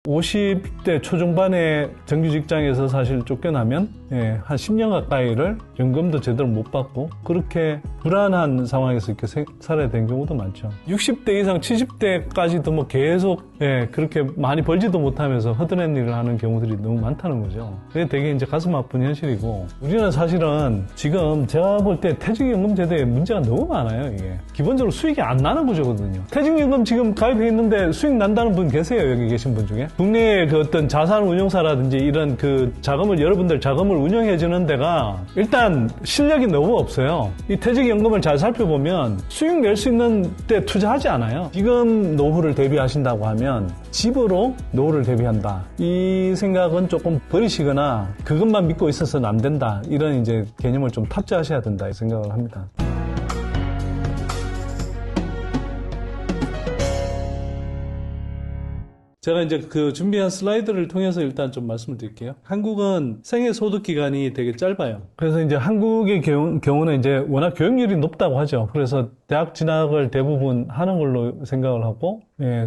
50대 초중반의 정규직장에서 사실 쫓겨나면 한 10년 가까이를 연금도 제대로 못 받고 그렇게 불안한 상황에서 이렇게 살아야 되는 경우도 많죠. 60대 이상 70대까지도 뭐 계속 그렇게 많이 벌지도 못하면서 허드렛 일을 하는 경우들이 너무 많다는 거죠. 그게 되게 이제 가슴 아픈 현실이고, 우리는 사실은 지금 제가 볼 때 퇴직연금 제도에 문제가 너무 많아요. 이게 기본적으로 수익이 안 나는 구조거든요. 퇴직연금 지금 가입해 있는데 수익 난다는 분 계세요? 여기 계신 분 중에? 국내의 그 어떤 자산운용사라든지 이런 그 자금을, 여러분들 자금을 운영해주는 데가 일단 실력이 너무 없어요. 이 퇴직연금을 잘 살펴보면 수익 낼 수 있는 데 투자하지 않아요. 지금 노후를 대비하신다고 하면 집으로 노후를 대비한다, 이 생각은 조금 버리시거나 그것만 믿고 있어서는 안 된다, 이런 이제 개념을 좀 탑재하셔야 된다, 이 생각을 합니다. 제가 이제 그 준비한 슬라이드를 통해서 일단 좀 말씀을 드릴게요. 한국은 생애 소득 기간이 되게 짧아요. 그래서 이제 한국의 경우는 이제 워낙 교육률이 높다고 하죠. 그래서 대학 진학을 대부분 하는 걸로 생각을 하고,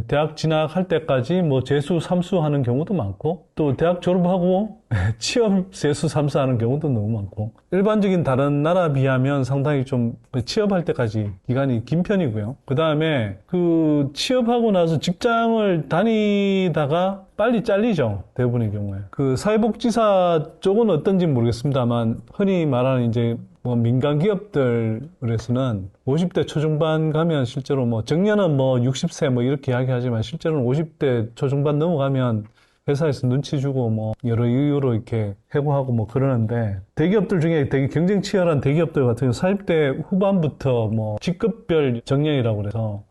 대학 진학할 때까지 뭐 재수, 삼수 하는 경우도 많고, 또 대학 졸업하고 취업, 세수, 삼수 하는 경우도 너무 많고, 일반적인 다른 나라 비하면 상당히 좀 취업할 때까지 기간이 긴 편이고요. 그 다음에 그 취업하고 나서 직장을 다니다가 빨리 잘리죠, 대부분의 경우에. 그 사회복지사 쪽은 어떤지 모르겠습니다만, 흔히 말하는 이제 뭐 민간 기업들에서는 50대 초중반 가면 실제로 뭐 정년은 뭐 60세 뭐 이렇게 이야기하지만 실제로는 50대 초중반 넘어가면 회사에서 눈치 주고 뭐 여러 이유로 이렇게 해고하고 뭐 그러는데, 대기업들 중에 되게 경쟁 치열한 대기업들 같은 경우 40대 후반부터 뭐 직급별 정년이라고 그래서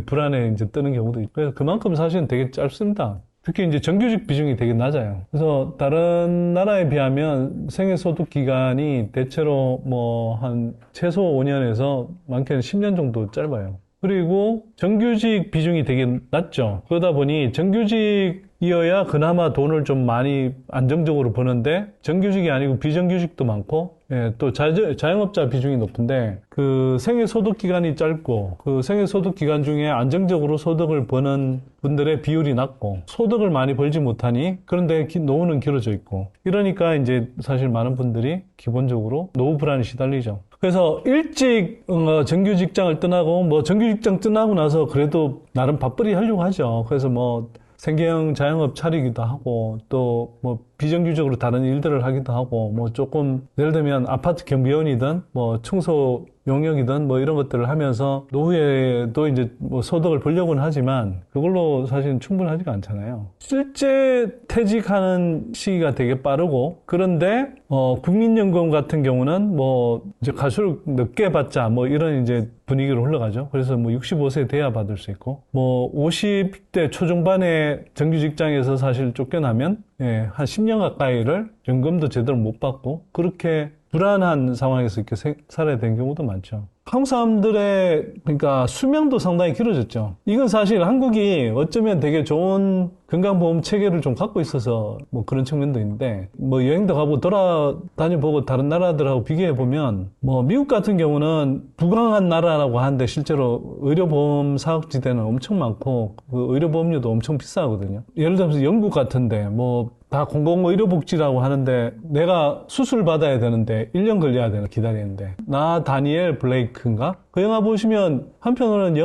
불안에 이제 뜨는 경우도 있고, 그래서 그만큼 사실은 되게 짧습니다. 특히 이제 정규직 비중이 되게 낮아요. 그래서 다른 나라에 비하면 생애소득 기간이 대체로 뭐 한 최소 5년에서 많게는 10년 정도 짧아요. 그리고 정규직 비중이 되게 낮죠. 그러다 보니 정규직이어야 그나마 돈을 좀 많이 안정적으로 버는데, 정규직이 아니고 비정규직도 많고, 또 자영업자 비중이 높은데, 그 생애소득 기간이 짧고, 그 생애소득 기간 중에 안정적으로 소득을 버는 분들의 비율이 낮고, 소득을 많이 벌지 못하니, 그런데 노후는 길어져 있고, 이러니까 이제 사실 많은 분들이 기본적으로 노후 불안에 시달리죠. 그래서 일찍 정규직장을 떠나고, 뭐 정규직장 떠나고 나서 그래도 나름 밥벌이 하려고 하죠. 그래서 뭐 생계형 자영업 차리기도 하고, 또 뭐 비정규직으로 다른 일들을 하기도 하고, 뭐 조금 예를 들면 아파트 경비원이든 뭐 청소 용역이든 뭐 이런 것들을 하면서 노후에도 이제 뭐 소득을 벌려고는 하지만 그걸로 사실은 충분하지가 않잖아요. 실제 퇴직하는 시기가 되게 빠르고, 그런데 국민연금 같은 경우는 뭐 이제 갈수록 늦게 받자 뭐 이런 이제 분위기로 흘러가죠. 그래서 뭐 65세 돼야 받을 수 있고, 뭐 50대 초중반의 정규직장에서 사실 쫓겨나면 한 10년 가까이를 연금도 제대로 못 받고 그렇게 불안한 상황에서 이렇게 살아야 되는 경우도 많죠. 한국 사람들의 그러니까 수명도 상당히 길어졌죠. 이건 사실 한국이 어쩌면 되게 좋은 건강보험 체계를 좀 갖고 있어서 뭐 그런 측면도 있는데, 뭐 여행도 가고 돌아다녀보고 다른 나라들하고 비교해보면 뭐 미국 같은 경우는 부강한 나라라고 하는데 실제로 의료보험 사각지대는 엄청 많고 그 의료보험료도 엄청 비싸거든요. 예를 들어서 영국 같은데 뭐 다 공공의료복지라고 하는데 내가 수술 받아야 되는데 1년 걸려야 되나 기다리는데, 나 다니엘 블레이크인가? 그 영화 보시면 한편으로는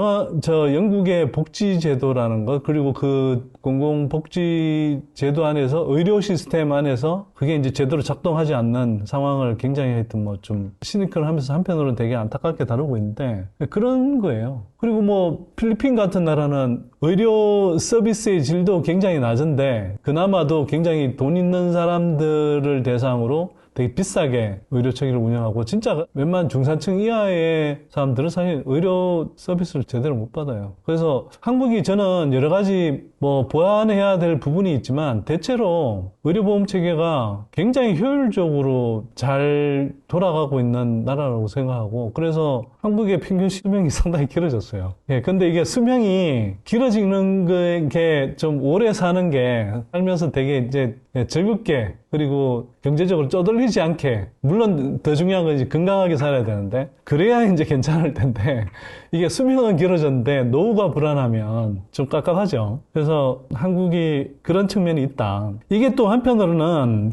영국의 복지제도라는 것, 그리고 그 공공복지제도 안에서 의료 시스템 안에서 그게 이제 제대로 작동하지 않는 상황을 굉장히 하여튼 뭐 좀 시니컬 하면서 한편으로는 되게 안타깝게 다루고 있는데 그런 거예요. 그리고 뭐 필리핀 같은 나라는 의료 서비스의 질도 굉장히 낮은데 그나마도 굉장히 돈 있는 사람들을 대상으로 되게 비싸게 의료체계를 운영하고, 진짜 웬만한 중산층 이하의 사람들은 사실 의료 서비스를 제대로 못 받아요. 그래서 한국이 저는 여러 가지 뭐 보완해야 될 부분이 있지만 대체로 의료보험 체계가 굉장히 효율적으로 잘 돌아가고 있는 나라라고 생각하고, 그래서 한국의 평균 수명이 상당히 길어졌어요. 근데 이게 수명이 길어지는 게 좀 오래 사는 게 살면서 되게 이제 즐겁게 그리고 경제적으로 쪼들리지 않게 물론 더 중요한 건 이제 건강하게 살아야 되는데 그래야 이제 괜찮을 텐데 이게 수명은 길어졌는데 노후가 불안하면 좀 깝깝하죠. 그래서 한국이 그런 측면이 있다. 이게 또 한편으로는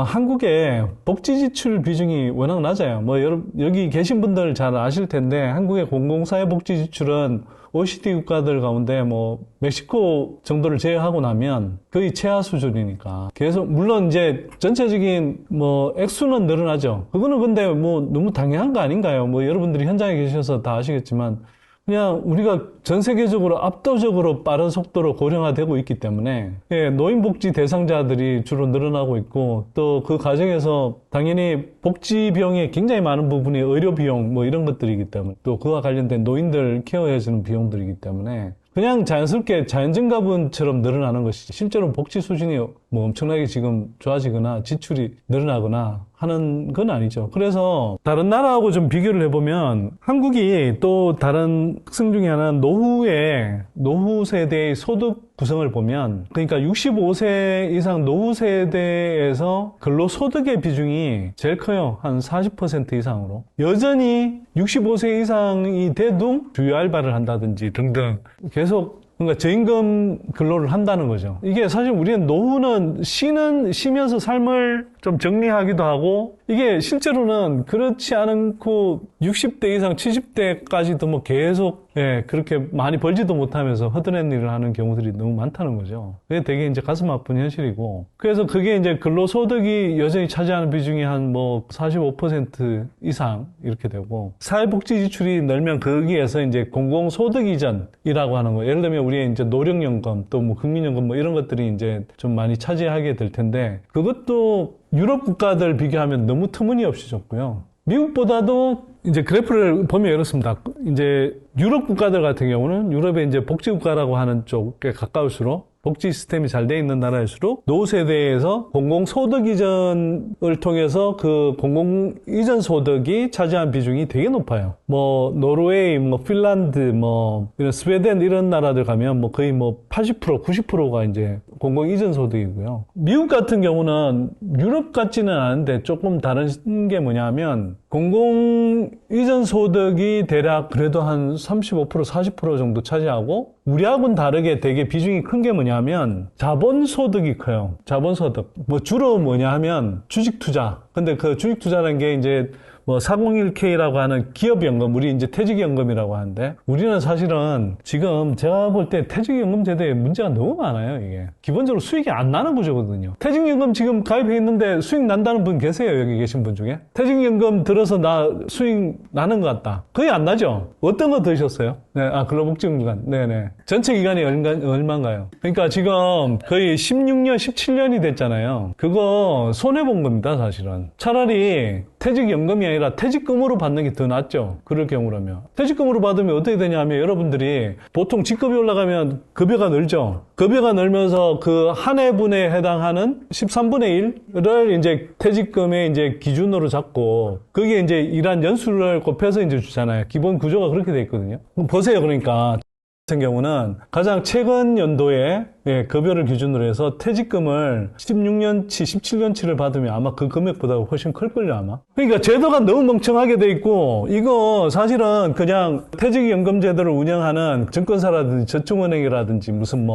한국의 복지 지출 비중이 워낙 낮아요. 뭐 여기 계신 분들 잘 아실 텐데 한국의 공공사회 복지 지출은 OECD 국가들 가운데 뭐 멕시코 정도를 제외하고 나면 거의 최하 수준이니까 계속 물론 이제 전체적인 뭐 액수는 늘어나죠. 그거는 근데 뭐 너무 당연한 거 아닌가요? 뭐 여러분들이 현장에 계셔서 다 아시겠지만 그냥 우리가 전 세계적으로 압도적으로 빠른 속도로 고령화되고 있기 때문에 노인복지 대상자들이 주로 늘어나고 있고 또 그 과정에서 당연히 복지 비용의 굉장히 많은 부분이 의료 비용 뭐 이런 것들이기 때문에 또 그와 관련된 노인들 케어해주는 비용들이기 때문에 그냥 자연스럽게 자연증가분처럼 늘어나는 것이지 실제로 복지 수준이 뭐 엄청나게 지금 좋아지거나 지출이 늘어나거나 하는 건 아니죠. 그래서 다른 나라하고 좀 비교를 해보면 한국이 또 다른 특성 중에 하나는 노후 세대의 소득 구성을 보면 그러니까 65세 이상 노후 세대에서 근로소득의 비중이 제일 커요. 한 40% 이상으로. 여전히 65세 이상이 돼도 주요 알바를 한다든지 등등 계속 그러니까 저임금 근로를 한다는 거죠. 이게 사실 우리는 노후는 쉬면서 삶을 좀 정리하기도 하고 이게 실제로는 그렇지 않고 60대 이상 70대까지도 뭐 계속 그렇게 많이 벌지도 못하면서 허드렛 일을 하는 경우들이 너무 많다는 거죠. 그게 되게 이제 가슴 아픈 현실이고 그래서 그게 이제 근로소득이 여전히 차지하는 비중이 한 뭐 45% 이상 이렇게 되고 사회복지 지출이 늘면 거기에서 이제 공공소득 이전이라고 하는 거 예를 들면 우리의 이제 노령연금 또 뭐 국민연금 뭐 이런 것들이 이제 좀 많이 차지하게 될 텐데 그것도 유럽 국가들 비교하면 너무 터무니없이 적고요. 미국보다도 이제 그래프를 보면 이렇습니다. 이제 유럽 국가들 같은 경우는 유럽의 이제 복지국가라고 하는 쪽에 가까울수록 복지 시스템이 잘 돼 있는 나라일수록 노후 세대에서 공공소득 이전을 통해서 그 공공 이전 소득이 차지한 비중이 되게 높아요. 뭐 노르웨이, 뭐 핀란드, 뭐 이런 스웨덴 이런 나라들 가면 뭐 거의 뭐 80%, 90%가 이제 공공 이전 소득이고요. 미국 같은 경우는 유럽 같지는 않은데 조금 다른 게 뭐냐면 공공 이전 소득이 대략 그래도 한 35%, 40% 정도 차지하고 우리하고는 다르게 되게 비중이 큰 게 뭐냐면 자본소득이 커요. 자본소득. 뭐 주로 뭐냐 하면 주식투자. 근데 그 주식투자라는 게 이제 뭐 401k라고 하는 기업연금, 우리 이제 퇴직연금이라고 하는데 우리는 사실은 지금 제가 볼 때 퇴직연금 제도에 문제가 너무 많아요. 이게 기본적으로 수익이 안 나는 구조거든요. 퇴직연금 지금 가입해 있는데 수익 난다는 분 계세요? 여기 계신 분 중에? 퇴직연금 들어서 나 수익 나는 것 같다. 거의 안 나죠? 어떤 거 들으셨어요? 네, 근로복지기간. 네네. 전체 기간이 얼마인가요? 그러니까 지금 거의 16년, 17년이 됐잖아요. 그거 손해본 겁니다, 사실은. 차라리 퇴직연금이 아니라 퇴직금으로 받는 게 더 낫죠. 그럴 경우라면. 퇴직금으로 받으면 어떻게 되냐면 여러분들이 보통 직급이 올라가면 급여가 늘죠. 급여가 늘면서 그 한 해분에 해당하는 13분의 1을 이제 퇴직금의 이제 기준으로 잡고 그게 이제 일한 연수를 곱해서 이제 주잖아요. 기본 구조가 그렇게 돼 있거든요. 보세요. 그러니까 같은 경우는 가장 최근 연도에 급여를 기준으로 해서 퇴직금을 16년치, 17년치를 받으면 아마 그 금액보다 훨씬 클걸요, 아마. 그러니까 제도가 너무 멍청하게 돼 있고, 이거 사실은 그냥 퇴직연금 제도를 운영하는 증권사라든지 저축은행이라든지 무슨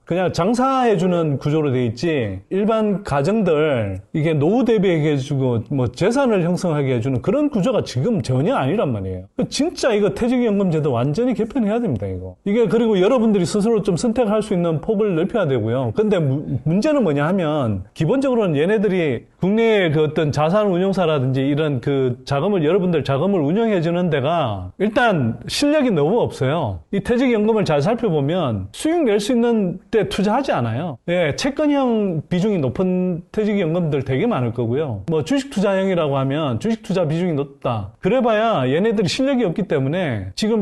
그냥 장사해주는 구조로 돼 있지, 일반 가정들, 이게 노후 대비해주고, 재산을 형성하게 해주는 그런 구조가 지금 전혀 아니란 말이에요. 진짜 이거 퇴직연금 제도 완전히 개편해야 됩니다, 이거. 이게 그리고 여러분들이 스스로 좀 선택할 수 있는 폭을 넓혀야 되고요. 근데 문제는 뭐냐 하면 기본적으로는 얘네들이 국내의 그 어떤 자산 운용사라든지 이런 그 여러분들 자금을 운영해 주는 데가 일단 실력이 너무 없어요. 이 퇴직연금을 잘 살펴보면 수익 낼 수 있는 데 투자하지 않아요. 채권형 비중이 높은 퇴직연금들 되게 많을 거고요. 주식투자형이라고 하면 주식투자 비중이 높다. 그래봐야 얘네들이 실력이 없기 때문에 지금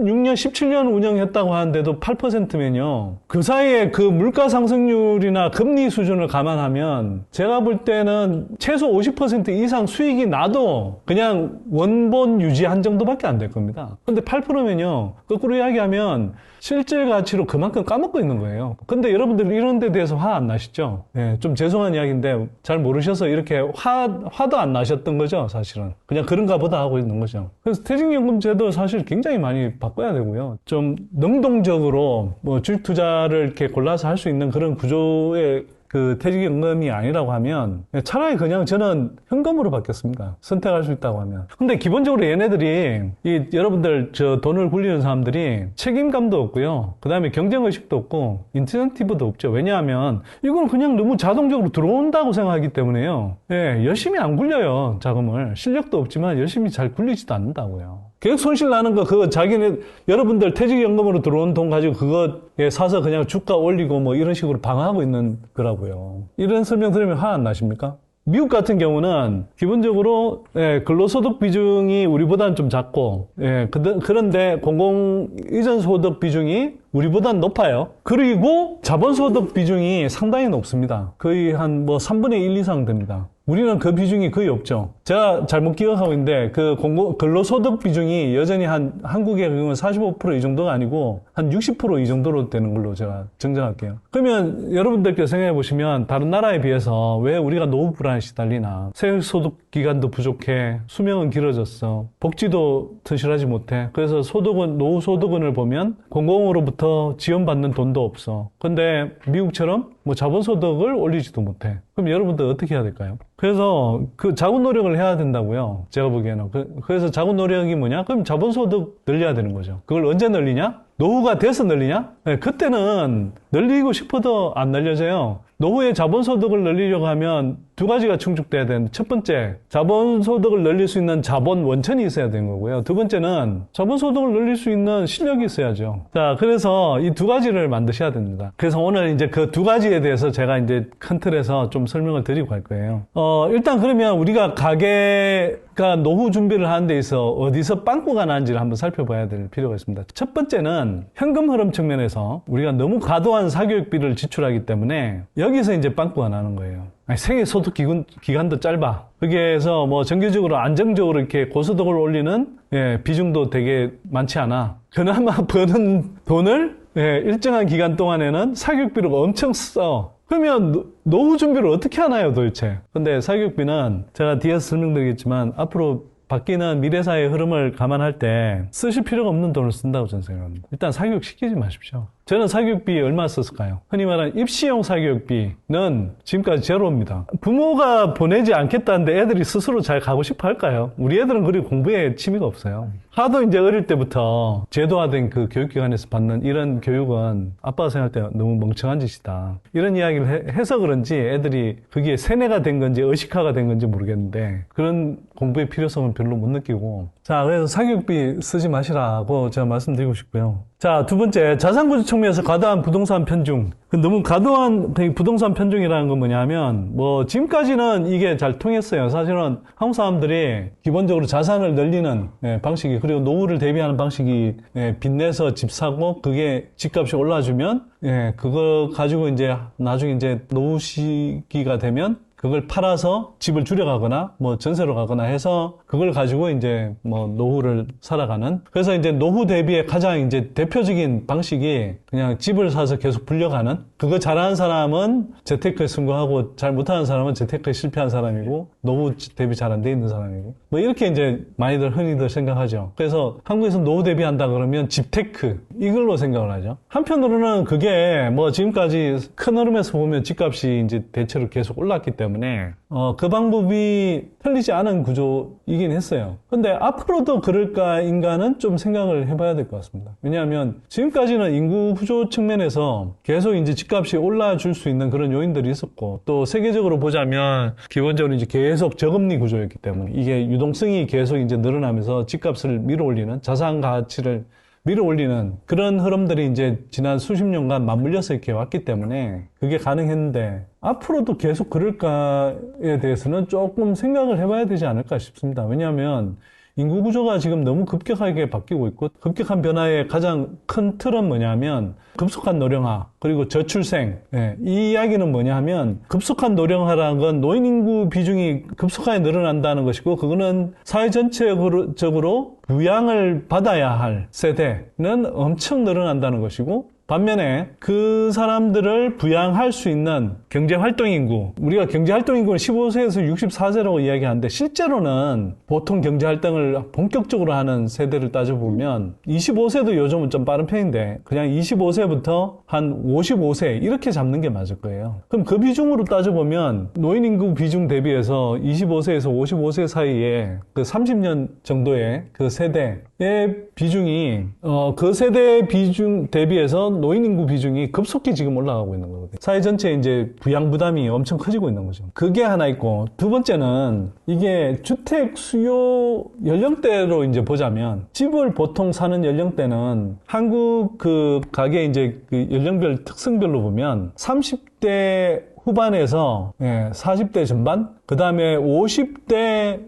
16년, 17년 운영했다고 하는데도 8%면요. 그 사이에 그 물가 상승률이나 금리 수준을 감안하면 제가 볼 때는 최소 50% 이상 수익이 나도 그냥 원본 유지한 정도밖에 안 될 겁니다. 근데 8%면요. 거꾸로 이야기하면 실질 가치로 그만큼 까먹고 있는 거예요. 근데 여러분들 이런 데 대해서 화 안 나시죠? 예, 좀 죄송한 이야기인데 잘 모르셔서 이렇게 화도 안 나셨던 거죠, 사실은. 그냥 그런가 보다 하고 있는 거죠. 그래서 퇴직연금 제도 사실 굉장히 많이 바꿔야 되고요. 좀 능동적으로 뭐 주식 투자를 이렇게 골라서 할 수 있는 그런 구조의 그 퇴직연금이 아니라고 하면 차라리 그냥 저는 현금으로 받겠습니다. 선택할 수 있다고 하면. 근데 기본적으로 얘네들이 여러분들 저 돈을 굴리는 사람들이 책임감도 없고요. 그 다음에 경쟁의식도 없고 인센티브도 없죠. 왜냐하면 이건 그냥 너무 자동적으로 들어온다고 생각하기 때문에요. 예, 열심히 안 굴려요. 자금을. 실력도 없지만 열심히 잘 굴리지도 않는다고요. 계속 손실 나는 거, 그거 자기네, 여러분들 퇴직연금으로 들어온 돈 가지고 그거 사서 그냥 주가 올리고 뭐 이런 식으로 방어하고 있는 거라고요. 이런 설명 들으면 화 안 나십니까? 미국 같은 경우는 기본적으로 근로소득 비중이 우리보다는 좀 작고 그런데 공공 이전 소득 비중이 우리보다는 높아요. 그리고 자본소득 비중이 상당히 높습니다. 거의 한 뭐 3분의 1 이상 됩니다. 우리는 그 비중이 거의 없죠. 제가 잘못 기억하고 있는데 그 근로소득 비중이 여전히 한국의 경우는 45% 이 정도가 아니고 한 60% 이 정도로 되는 걸로 제가 정정할게요. 그러면 여러분들께서 생각해 보시면 다른 나라에 비해서 왜 우리가 노후 불안에 시달리나? 세액소득 기간도 부족해, 수명은 길어졌어, 복지도 튼실하지 못해. 그래서 노후 소득원을 보면 공공으로부터 지원받는 돈도 없어. 근데 미국처럼 뭐 자본소득을 올리지도 못해. 그럼 여러분들 어떻게 해야 될까요? 그래서 그 자군 노력을 해야 된다고요. 제가 보기에는. 그래서 자군 노력이 뭐냐? 그럼 자본소득 늘려야 되는 거죠. 그걸 언제 늘리냐? 노후가 돼서 늘리냐? 네, 그때는 늘리고 싶어도 안 늘려져요. 노후에 자본소득을 늘리려고 하면 두 가지가 충족돼야 되는데, 첫 번째, 자본소득을 늘릴 수 있는 자본 원천이 있어야 되는 거고요. 두 번째는 자본소득을 늘릴 수 있는 실력이 있어야죠. 자, 그래서 이 두 가지를 만드셔야 됩니다. 그래서 오늘 이제 그 두 가지에 대해서 제가 이제 큰 틀에서 좀 설명을 드리고 갈 거예요. 일단 그러면 우리가 가게가 노후 준비를 하는 데 있어 어디서 빵꾸가 나는지를 한번 살펴봐야 될 필요가 있습니다. 첫 번째는 현금 흐름 측면에서 우리가 너무 과도한 사교육비를 지출하기 때문에 여기서 이제 빵꾸가 나는 거예요. 생애 소득 기간도 짧아. 거기에서 뭐 정기적으로 안정적으로 이렇게 고소득을 올리는 비중도 되게 많지 않아. 그나마 버는 돈을 일정한 기간 동안에는 사교육비를 엄청 써. 그러면 노후 준비를 어떻게 하나요, 도대체? 근데 사교육비는 제가 뒤에서 설명드리겠지만 앞으로 바뀌는 미래사회의 흐름을 감안할 때 쓰실 필요가 없는 돈을 쓴다고 저는 생각합니다. 일단 사교육 시키지 마십시오. 저는 사교육비 얼마 썼을까요? 흔히 말하는 입시용 사교육비는 지금까지 제로입니다. 부모가 보내지 않겠다는데 애들이 스스로 잘 가고 싶어 할까요? 우리 애들은 그리고 공부에 취미가 없어요. 하도 이제 어릴 때부터 제도화된 그 교육기관에서 받는 이런 교육은 아빠가 생각할 때 너무 멍청한 짓이다. 이런 이야기를 해서 그런지 애들이 그게 세뇌가 된 건지 의식화가 된 건지 모르겠는데 그런 공부의 필요성은 별로 못 느끼고, 자, 그래서 사교육비 쓰지 마시라고 제가 말씀드리고 싶고요. 자, 두 번째, 자산구조 측면에서 과도한 부동산 편중. 너무 과도한 부동산 편중이라는 건 뭐냐면, 뭐, 지금까지는 이게 잘 통했어요. 사실은 한국 사람들이 기본적으로 자산을 늘리는 방식이, 그리고 노후를 대비하는 방식이 빚내서 집 사고, 그게 집값이 올라주면, 그거 가지고 이제 나중에 이제 노후 시기가 되면, 그걸 팔아서 집을 줄여가거나 뭐 전세로 가거나 해서 그걸 가지고 이제 뭐 노후를 살아가는. 그래서 이제 노후 대비의 가장 이제 대표적인 방식이 그냥 집을 사서 계속 불려가는. 그거 잘하는 사람은 재테크에 성공하고 잘 못하는 사람은 재테크에 실패한 사람이고 노후 대비 잘 안 돼 있는 사람이고 뭐 이렇게 이제 많이들 흔히들 생각하죠. 그래서 한국에서 노후 대비한다 그러면 집테크 이걸로 생각을 하죠. 한편으로는 그게 뭐 지금까지 큰 흐름에서 보면 집값이 이제 대체로 계속 올랐기 때문에 그 방법이 틀리지 않은 구조이긴 했어요. 근데 앞으로도 그럴까 인간은 좀 생각을 해봐야 될 것 같습니다. 왜냐하면 지금까지는 인구 구조 측면에서 계속 이제 집값이 올라줄 수 있는 그런 요인들이 있었고, 또 세계적으로 보자면 기본적으로 이제 계속 저금리 구조였기 때문에 이게 유동성이 계속 이제 늘어나면서 집값을 밀어올리는, 자산 가치를 밀어올리는 그런 흐름들이 이제 지난 수십 년간 맞물려서 이렇게 왔기 때문에 그게 가능했는데 앞으로도 계속 그럴까에 대해서는 조금 생각을 해봐야 되지 않을까 싶습니다. 왜냐하면 인구 구조가 지금 너무 급격하게 바뀌고 있고 급격한 변화의 가장 큰 틀은 뭐냐면 급속한 노령화 그리고 저출생. 이 이야기는 뭐냐 하면 급속한 노령화라는 건 노인 인구 비중이 급속하게 늘어난다는 것이고 그거는 사회 전체적으로 부양을 받아야 할 세대는 엄청 늘어난다는 것이고 반면에 그 사람들을 부양할 수 있는 경제활동인구, 우리가 경제활동인구는 15세에서 64세라고 이야기하는데 실제로는 보통 경제활동을 본격적으로 하는 세대를 따져보면 25세도 요즘은 좀 빠른 편인데 그냥 25세부터 한 55세 이렇게 잡는 게 맞을 거예요. 그럼 그 비중으로 따져보면 노인인구 비중 대비해서 25세에서 55세 사이에 그 30년 정도의 그 세대의 비중이 그 세대 비중 대비해서 노인 인구 비중이 급속히 지금 올라가고 있는 거거든요. 사회 전체에 이제 부양 부담이 엄청 커지고 있는 거죠. 그게 하나 있고, 두 번째는 이게 주택 수요 연령대로 이제 보자면, 집을 보통 사는 연령대는 한국 그 가게 이제 그 연령별 특성별로 보면 30대 후반에서 40대 전반, 그 다음에 50대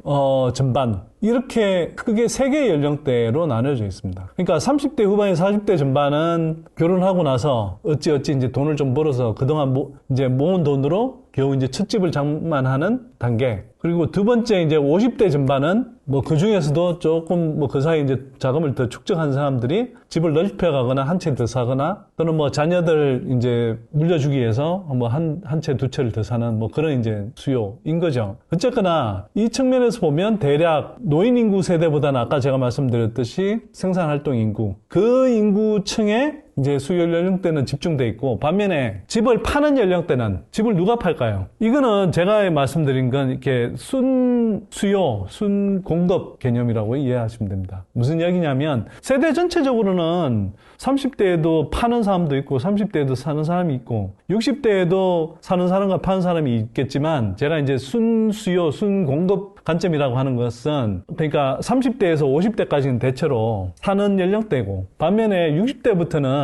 전반 이렇게 크게 세 개의 연령대로 나눠져 있습니다. 그러니까 30대 후반에 40대 전반은 결혼하고 나서 어찌어찌 이제 돈을 좀 벌어서 그동안 이제 모은 돈으로 겨우 이제 첫 집을 장만하는 단계. 그리고 두 번째 이제 50대 전반은 뭐 그 중에서도 조금 뭐 그 사이 이제 자금을 더 축적한 사람들이 집을 넓혀가거나 한 채 더 사거나 또는 뭐 자녀들 이제 물려주기 위해서 뭐 한 채 두 채를 더 사는 뭐 그런 이제 수요인 거죠. 어쨌거나 이 측면에서 보면 대략 노인 인구 세대보다는 아까 제가 말씀드렸듯이 생산활동 인구 그 인구층에 이제 수요 연령대는 집중돼 있고 반면에 집을 파는 연령대는 집을 누가 팔까요? 이거는 제가 말씀드린 건 이렇게 순수요, 순공급 개념이라고 이해하시면 됩니다. 무슨 이야기냐면 세대 전체적으로는 30대에도 파는 사람도 있고 30대에도 사는 사람이 있고 60대에도 사는 사람과 파는 사람이 있겠지만 제가 이제 순수요, 순공급 관점이라고 하는 것은 그러니까 30대에서 50대까지는 대체로 사는 연령대고 반면에 60대부터는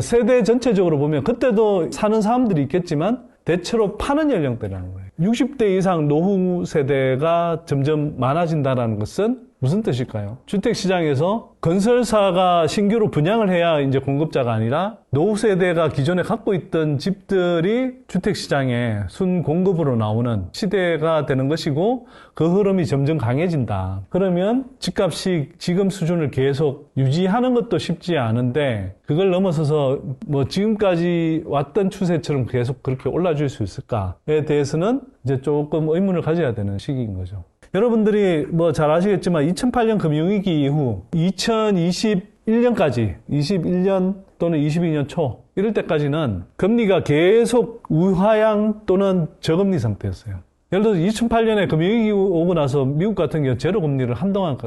세대 전체적으로 보면 그때도 사는 사람들이 있겠지만 대체로 파는 연령대라는 거예요. 60대 이상 노후 세대가 점점 많아진다는 것은 무슨 뜻일까요? 주택시장에서 건설사가 신규로 분양을 해야 이제 공급자가 아니라 노후 세대가 기존에 갖고 있던 집들이 주택시장에 순공급으로 나오는 시대가 되는 것이고 그 흐름이 점점 강해진다. 그러면 집값이 지금 수준을 계속 유지하는 것도 쉽지 않은데 그걸 넘어서서 뭐 지금까지 왔던 추세처럼 계속 그렇게 올라줄 수 있을까에 대해서는 이제 조금 의문을 가져야 되는 시기인 거죠. 여러분들이 뭐 잘 아시겠지만 2008년 금융위기 이후 2021년까지 21년 또는 22년 초 이럴 때까지는 금리가 계속 우하향 또는 저금리 상태였어요. 예를 들어서 2008년에 금융위기 오고 나서 미국 같은 경우 제로 금리를 한동안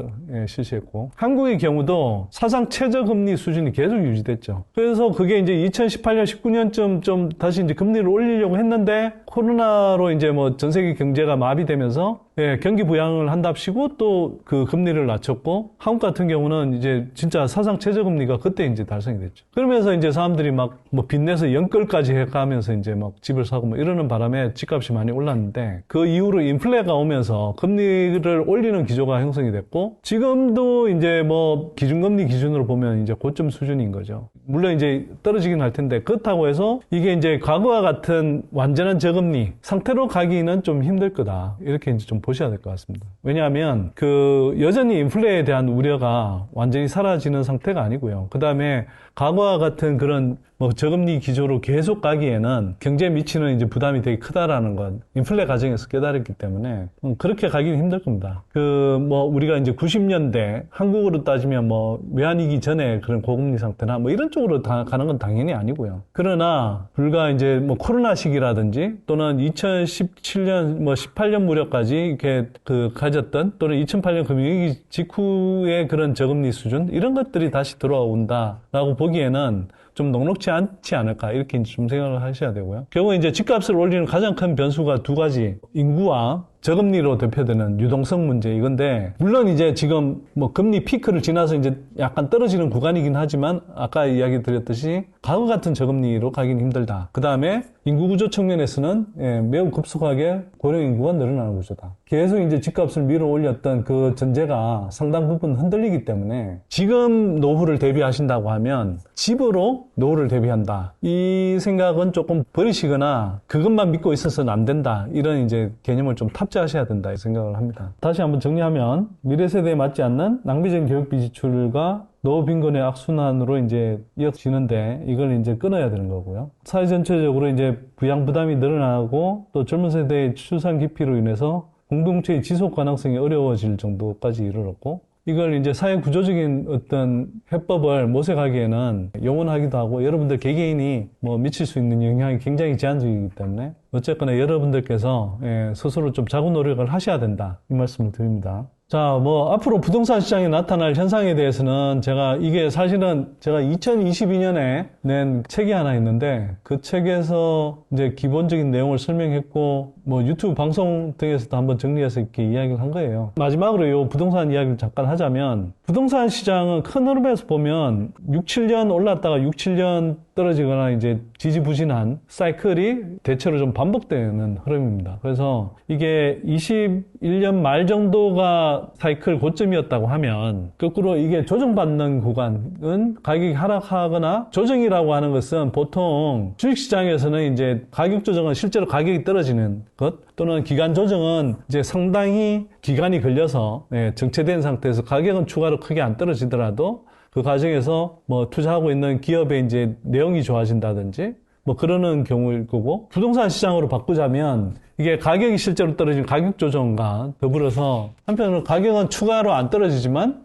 실시했고 한국의 경우도 사상 최저금리 수준이 계속 유지됐죠. 그래서 그게 이제 2018년, 19년쯤 좀 다시 이제 금리를 올리려고 했는데 코로나로 이제 뭐 전 세계 경제가 마비되면서 경기 부양을 한답시고 또 그 금리를 낮췄고 한국 같은 경우는 이제 진짜 사상 최저금리가 그때 이제 달성이 됐죠. 그러면서 이제 사람들이 막 뭐 빚내서 연끌까지 해가면서 이제 막 집을 사고 뭐 이러는 바람에 집값이 많이 올랐는데 그 이후로 인플레가 오면서 금리를 올리는 기조가 형성이 됐고 지금도 이제 뭐 기준금리 기준으로 보면 이제 고점 수준인 거죠. 물론 이제 떨어지긴 할 텐데 그렇다고 해서 이게 이제 과거와 같은 완전한 저금리 상태로 가기는 좀 힘들 거다. 이렇게 이제 좀 보셔야 될 것 같습니다. 왜냐하면 그 여전히 인플레에 대한 우려가 완전히 사라지는 상태가 아니고요. 그 다음에 과거와 같은 그런 뭐 저금리 기조로 계속 가기에는 경제에 미치는 이제 부담이 되게 크다라는 건 인플레 과정에서 깨달았기 때문에 그렇게 가기는 힘들 겁니다. 그 뭐 우리가 이제 90년대 한국으로 따지면 뭐 외환위기 전에 그런 고금리 상태나 뭐 이런 쪽으로 다 가는 건 당연히 아니고요. 그러나 불과 이제 뭐 코로나 시기라든지 또는 2017년 뭐 18년 무렵까지 이렇게 그 가졌던 또는 2008년 금융위기 직후의 그런 저금리 수준 이런 것들이 다시 돌아온다라고 보기에는 좀 녹록지 않지 않을까 이렇게 좀 생각을 하셔야 되고요. 결국 이제 집값을 올리는 가장 큰 변수가 두 가지, 인구와 저금리로 대표되는 유동성 문제 이건데, 물론 이제 지금 뭐 금리 피크를 지나서 이제 약간 떨어지는 구간이긴 하지만 아까 이야기 드렸듯이 과거 같은 저금리로 가긴 힘들다. 그 다음에 인구 구조 측면에서는 매우 급속하게 고령 인구가 늘어나는 구조다. 계속 이제 집값을 밀어 올렸던 그 전제가 상당 부분 흔들리기 때문에 지금 노후를 대비하신다고 하면 집으로 노후를 대비한다. 이 생각은 조금 버리시거나 그것만 믿고 있어서는 안 된다. 이런 이제 개념을 좀 탑재하셔야 된다. 이 생각을 합니다. 다시 한번 정리하면 미래 세대에 맞지 않는 낭비적인 교육비 지출과 노후 빈곤의 악순환으로 이제 이어지는데 이걸 이제 끊어야 되는 거고요. 사회 전체적으로 이제 부양 부담이 늘어나고 또 젊은 세대의 출산 기피로 인해서 공동체의 지속 가능성이 어려워질 정도까지 이르렀고, 이걸 이제 사회 구조적인 어떤 해법을 모색하기에는 영원하기도 하고 여러분들 개개인이 뭐 미칠 수 있는 영향이 굉장히 제한적이기 때문에 어쨌거나 여러분들께서 스스로 좀 자구 노력을 하셔야 된다. 이 말씀을 드립니다. 자, 뭐 앞으로 부동산 시장에 나타날 현상에 대해서는 이게 사실은 제가 2022년에 낸 책이 하나 있는데 그 책에서 이제 기본적인 내용을 설명했고 뭐 유튜브 방송 등에서도 한번 정리해서 이렇게 이야기를 한 거예요. 마지막으로 요 부동산 이야기를 잠깐 하자면, 부동산 시장은 큰 흐름에서 보면 6, 7년 올랐다가 6, 7년 떨어지거나 이제 지지부진한 사이클이 대체로 좀 반복되는 흐름입니다. 그래서 이게 21년 말 정도가 사이클 고점이었다고 하면 거꾸로 이게 조정받는 구간은 가격이 하락하거나, 조정이라고 하는 것은 보통 주식시장에서는 이제 가격 조정은 실제로 가격이 떨어지는 것, 또는 기간 조정은 이제 상당히 기간이 걸려서 정체된 상태에서 가격은 추가로 크게 안 떨어지더라도 그 과정에서 뭐 투자하고 있는 기업의 이제 내용이 좋아진다든지 뭐 그러는 경우일 거고, 부동산 시장으로 바꾸자면 이게 가격이 실제로 떨어진 가격 조정과 더불어서 한편으로 가격은 추가로 안 떨어지지만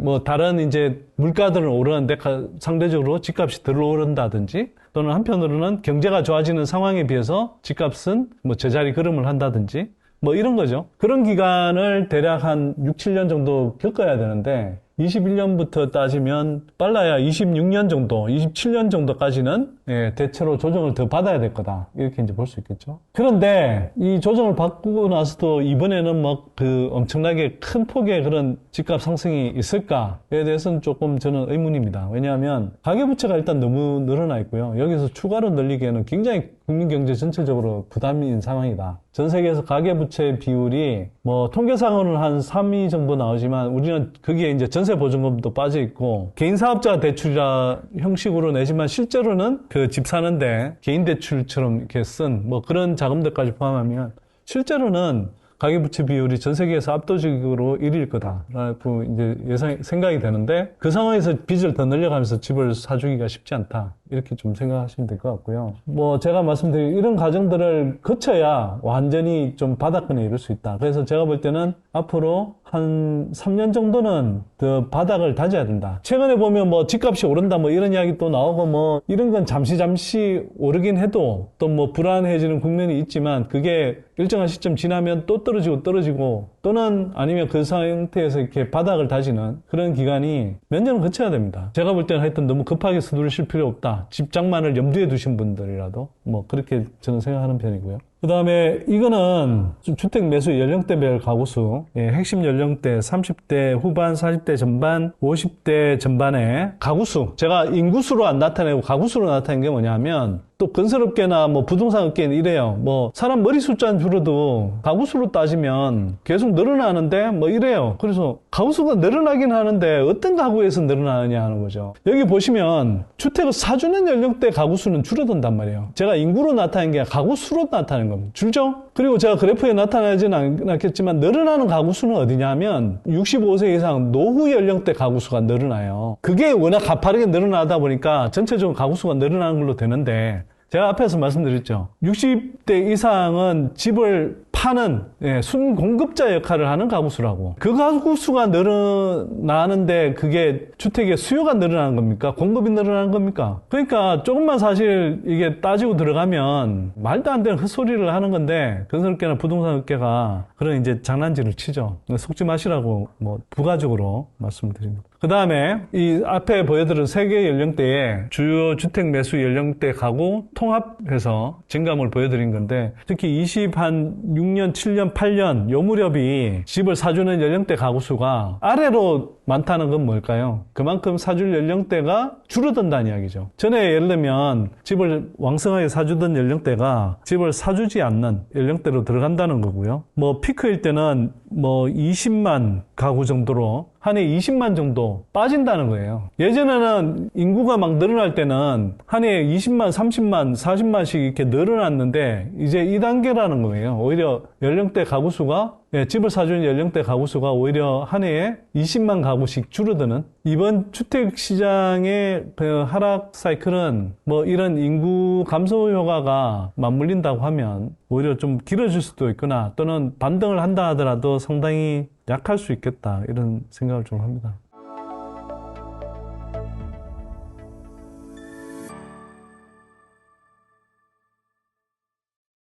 뭐 다른 이제 물가들은 오르는데 상대적으로 집값이 덜 오른다든지, 또는 한편으로는 경제가 좋아지는 상황에 비해서 집값은 뭐 제자리 걸음을 한다든지 뭐 이런 거죠. 그런 기간을 대략 한 6, 7년 정도 겪어야 되는데 21년부터 따지면 빨라야 26년 정도, 27년 정도까지는 대체로 조정을 더 받아야 될 거다. 이렇게 이제 볼 수 있겠죠. 그런데 이 조정을 받고 나서도 이번에는 뭐 그 엄청나게 큰 폭의 그런 집값 상승이 있을까에 대해서는 조금 저는 의문입니다. 왜냐하면 가계부채가 일단 너무 늘어나 있고요. 여기서 추가로 늘리기에는 굉장히 국민 경제 전체적으로 부담인 상황이다. 전 세계에서 가계부채 비율이 뭐 통계상으로는 한 3위 정도 나오지만 우리는 거기에 이제 전세보증금도 빠져 있고 개인 사업자 대출이라 형식으로 내지만 실제로는 그 집 사는데 개인 대출처럼 이렇게 쓴 뭐 그런 자금들까지 포함하면 실제로는 가계부채 비율이 전 세계에서 압도적으로 1위일 거다라고 이제 생각이 되는데, 그 상황에서 빚을 더 늘려가면서 집을 사주기가 쉽지 않다. 이렇게 좀 생각하시면 될 것 같고요. 뭐 제가 말씀드린 이런 과정들을 거쳐야 완전히 좀 바닥권에 이를 수 있다. 그래서 제가 볼 때는 앞으로 한 3년 정도는 더 바닥을 다져야 된다. 최근에 보면 뭐 집값이 오른다 뭐 이런 이야기 또 나오고 뭐 이런 건 잠시 오르긴 해도 또 뭐 불안해지는 국면이 있지만 그게 일정한 시점 지나면 또 떨어지고 또는 아니면 그 상태에서 이렇게 바닥을 다지는 그런 기간이 몇 년은 거쳐야 됩니다. 제가 볼 때는 하여튼 너무 급하게 서두르실 필요 없다. 집 장만을 염두에 두신 분들이라도 뭐 그렇게 저는 생각하는 편이고요. 그 다음에 이거는 주택 매수 연령대별 가구수, 핵심 연령대 30대 후반, 40대 전반, 50대 전반의 가구수, 제가 인구수로 안 나타내고 가구수로 나타낸 게 뭐냐면, 또 건설업계나 뭐 부동산 업계는 이래요. 뭐 사람 머리 숫자는 줄어도 가구수로 따지면 계속 늘어나는데 뭐 이래요. 그래서 가구수가 늘어나긴 하는데 어떤 가구에서 늘어나느냐 하는 거죠. 여기 보시면 주택을 사주는 연령대 가구수는 줄어든단 말이에요. 제가 인구로 나타낸 게 가구수로 나타낸 겁니다. 줄죠? 그리고 제가 그래프에 나타나지는 않겠지만 늘어나는 가구수는 어디냐면 65세 이상 노후 연령대 가구수가 늘어나요. 그게 워낙 가파르게 늘어나다 보니까 전체적으로 가구수가 늘어나는 걸로 되는데, 제가 앞에서 말씀드렸죠. 60대 이상은 집을 파는 순공급자 역할을 하는 가구수라고. 그 가구수가 늘어나는데 그게 주택의 수요가 늘어나는 겁니까? 공급이 늘어나는 겁니까? 그러니까 조금만 사실 이게 따지고 들어가면 말도 안 되는 헛소리를 하는 건데 건설업계나 부동산 업계가 그런 이제 장난질을 치죠. 속지 마시라고 뭐 부가적으로 말씀드립니다. 그 다음에 이 앞에 보여드린 세계 연령대에 주요 주택 매수 연령대 가구 통합해서 증감을 보여드린 건데 특히 26년, 7년, 8년 요 무렵이 집을 사주는 연령대 가구 수가 아래로 많다는 건 뭘까요? 그만큼 사줄 연령대가 줄어든다는 이야기죠. 전에 예를 들면 집을 왕성하게 사주던 연령대가 집을 사주지 않는 연령대로 들어간다는 거고요. 뭐 피크일 때는 뭐 20만 가구 정도로 한 해 20만 정도 빠진다는 거예요. 예전에는 인구가 막 늘어날 때는 한 해 20만, 30만, 40만씩 이렇게 늘어났는데 이제 2단계라는 거예요. 오히려 연령대 가구 수가 집을 사주는 연령대 가구 수가 오히려 한 해에 20만 가구씩 줄어드는 이번 주택시장의 그 하락 사이클은 뭐 이런 인구 감소 효과가 맞물린다고 하면 오히려 좀 길어질 수도 있거나 또는 반등을 한다 하더라도 상당히 약할 수 있겠다 이런 생각을 좀 합니다.